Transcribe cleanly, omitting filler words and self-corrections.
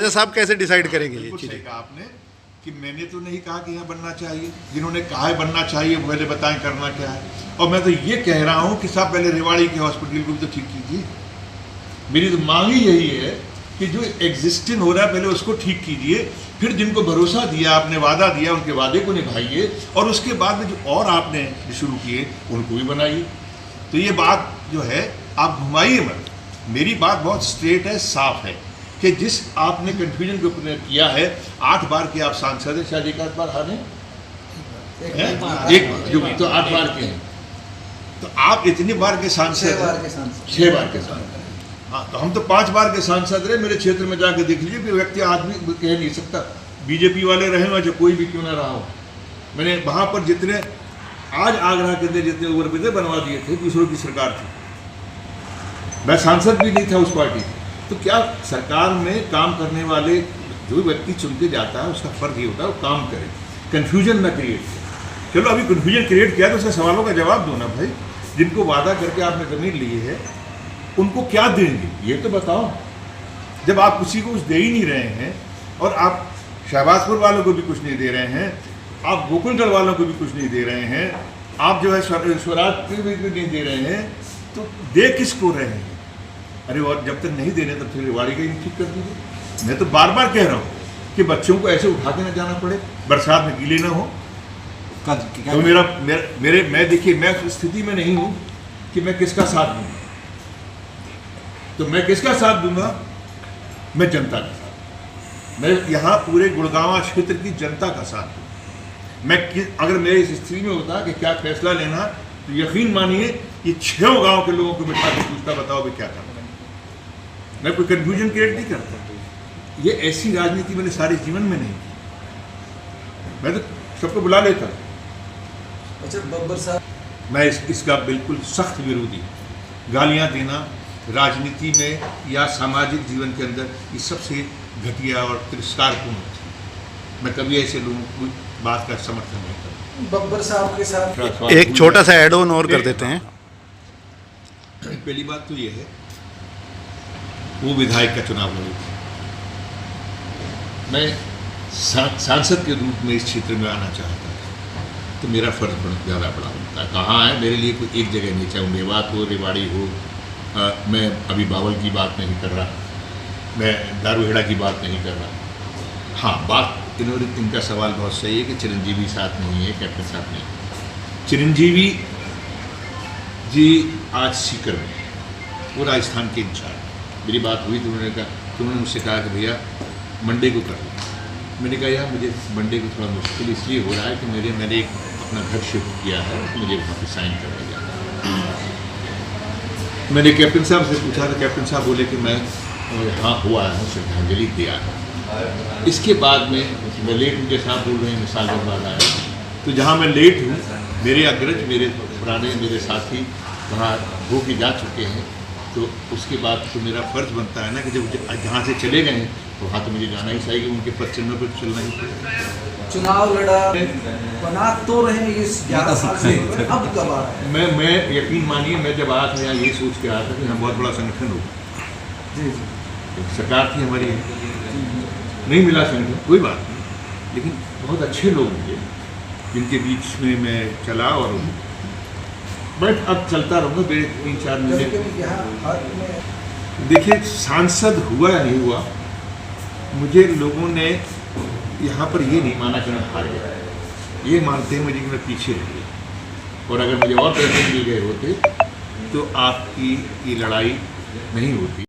अच्छा साहब कैसे डिसाइड करेंगे ये बिल्कुल सही चीज़ें? कहा आपने कि मैंने तो नहीं कहा कि यहाँ बनना चाहिए, जिन्होंने कहा है बनना चाहिए वो पहले बताएं करना क्या है। और मैं तो ये कह रहा हूँ कि साहब पहले रेवाड़ी के हॉस्पिटल को भी तो ठीक कीजिए। मेरी तो मांग ही यही है कि जो एग्जिस्टिंग हो रहा है पहले उसको ठीक कीजिए, फिर जिनको भरोसा दिया आपने, वादा दिया, उनके वादे को निभाइए, और उसके बाद में जो और आपने शुरू किए उनको भी बनाइए। तो ये बात जो है आप घुमाइए मत, मेरी बात बहुत स्ट्रेट है, साफ है कि जिस आपने कन्फ्यूजन को किया है, 8 बार के आप सांसद हैं, शायद 1 बार हारे एक जो तो 8 बार के हैं, तो आप इतनी बार के सांसद 6 बार के सांसद। हाँ, तो हम तो 5 बार के सांसद रहे। मेरे क्षेत्र में जाकर देख लीजिए कि व्यक्ति आदमी कह नहीं सकता, बीजेपी वाले रहे हो चाहे कोई भी क्यों ना रहा हो। मैंने वहाँ पर जितने आज आगरा के अंदर जितने ओवरब्रिज बनवा दिए थे, दूसरों की सरकार थी, मैं सांसद भी नहीं था उस पार्टी से। तो क्या सरकार में काम करने वाले जो व्यक्ति चुन के जाता है उसका फर्ज ये होता है वो काम करे, कन्फ्यूजन ना क्रिएट करे। चलो अभी कन्फ्यूजन क्रिएट किया तो उसके सवालों का जवाब दो ना भाई। जिनको वादा करके आपने ज़मीन ली है उनको क्या देंगे ये तो बताओ। जब आप किसी को कुछ दे ही नहीं रहे हैं, और आप शहबाजपुर वालों को भी कुछ नहीं दे रहे हैं, आप गोकुलगढ़ वालों को भी कुछ नहीं दे रहे हैं, आप जो है स्वराज को भी नहीं दे रहे हैं, तो दे किसको रहे हैं? अरे और जब तक नहीं देने तब फिर रेवाड़ी का ही ठीक कर दीजिए। मैं तो बार बार कह रहा हूँ कि बच्चों को ऐसे उठा के ना जाना पड़े, बरसात में गीले ना हो। तो मैं देखिए मैं उस स्थिति में नहीं हूँ कि मैं किसका साथ दूँ। तो मैं किसका साथ दूंगा? मैं जनता का साथ। मैं यहाँ पूरे गुड़गांव क्षेत्र की जनता का साथ दूँ। मैं अगर मेरे इस स्थिति में होता कि क्या फैसला लेना, तो यकीन मानिए ये 6 गांव के लोगों को बिठा के पूछता, बताओ भी क्या करना। मैं कोई कंफ्यूजन क्रिएट नहीं करता। ये ऐसी राजनीति मैंने सारे जीवन में नहीं की। मैं तो सबको बुला लेता। अच्छा बब्बर साहब, मैं इसका बिल्कुल सख्त विरोधी। गालियाँ देना राजनीति में या सामाजिक जीवन के अंदर ये सबसे घटिया और तिरस्कारपूर्ण होती है। मैं कभी ऐसे लोगों की बात का समर्थन नहीं करता। बब्बर साहब के साथ एक छोटा सा ऐड ऑन और कर देते हैं। पहली बात तो ये है वो विधायक का चुनाव लड़ी थी, मैं सांसद के रूप में इस क्षेत्र में आना चाहता था, तो मेरा फर्ज बहुत ज़्यादा बड़ा होता है। कहाँ है मेरे लिए कोई एक जगह नहीं, चाहे मेवात हो, रेवाड़ी हो। मैं अभी बावल की बात नहीं कर रहा, मैं दारूहेड़ा की बात नहीं कर रहा। हाँ, बात इनका सवाल बहुत सही है कि चिरंजीवी साथ नहीं है, कैप्टन साथ नहीं। चिरंजीवी जी आज सीकर में, वो राजस्थान के इंचार्ज। मेरी बात हुई तो उन्होंने मुझसे कहा कि भैया मंडे को कर लो। मैंने कहा यार मुझे मंडे को थोड़ा मुश्किल इसलिए हो रहा है कि मैंने एक अपना घर शिफ्ट किया है, तो मुझे वहाँ पर साइन करने जाना है। मैंने कैप्टन साहब से पूछा तो कैप्टन साहब बोले कि मैं हाँ हुआ है, श्रद्धांजलि दिया है। इसके बाद में मैं लेट हूँ, जैसे आप बोल रहे हैं मैं साल भर बाद आया, तो जहाँ मैं लेट हूँ मेरे अग्रज, मेरे पुराने मेरे साथी वहाँ हो के जा चुके हैं, तो उसके बाद तो मेरा फर्ज बनता है ना कि जब जहाँ से चले गए हैं तो वहाँ तो मुझे जाना ही चाहिए, उनके पद चिन्हों पर चलना ही पड़ेगा। चुनाव लड़ा बना तो रहे ये 11 साल से, अब कब आ रहा है? मैं यकीन मानिए मैं जब आया था यहाँ ये सोच के आया था कि हम बहुत बड़ा संगठन होगा। जी जी, सरकार थी हमारी, नहीं मिला संगठन, कोई बात नहीं, लेकिन बहुत अच्छे लोग मिले जिनके बीच में मैं चला, और मैं अब चलता रहूँगा मेरे 3-4 महीने। देखिए सांसद हुआ या नहीं हुआ, मुझे लोगों ने यहाँ पर ये नहीं माना कि मैं हार गया, ये मानते हैं मुझे कि मैं पीछे रह गया। और अगर मुझे और पैसे मिल गए होते तो आपकी ये लड़ाई नहीं होती।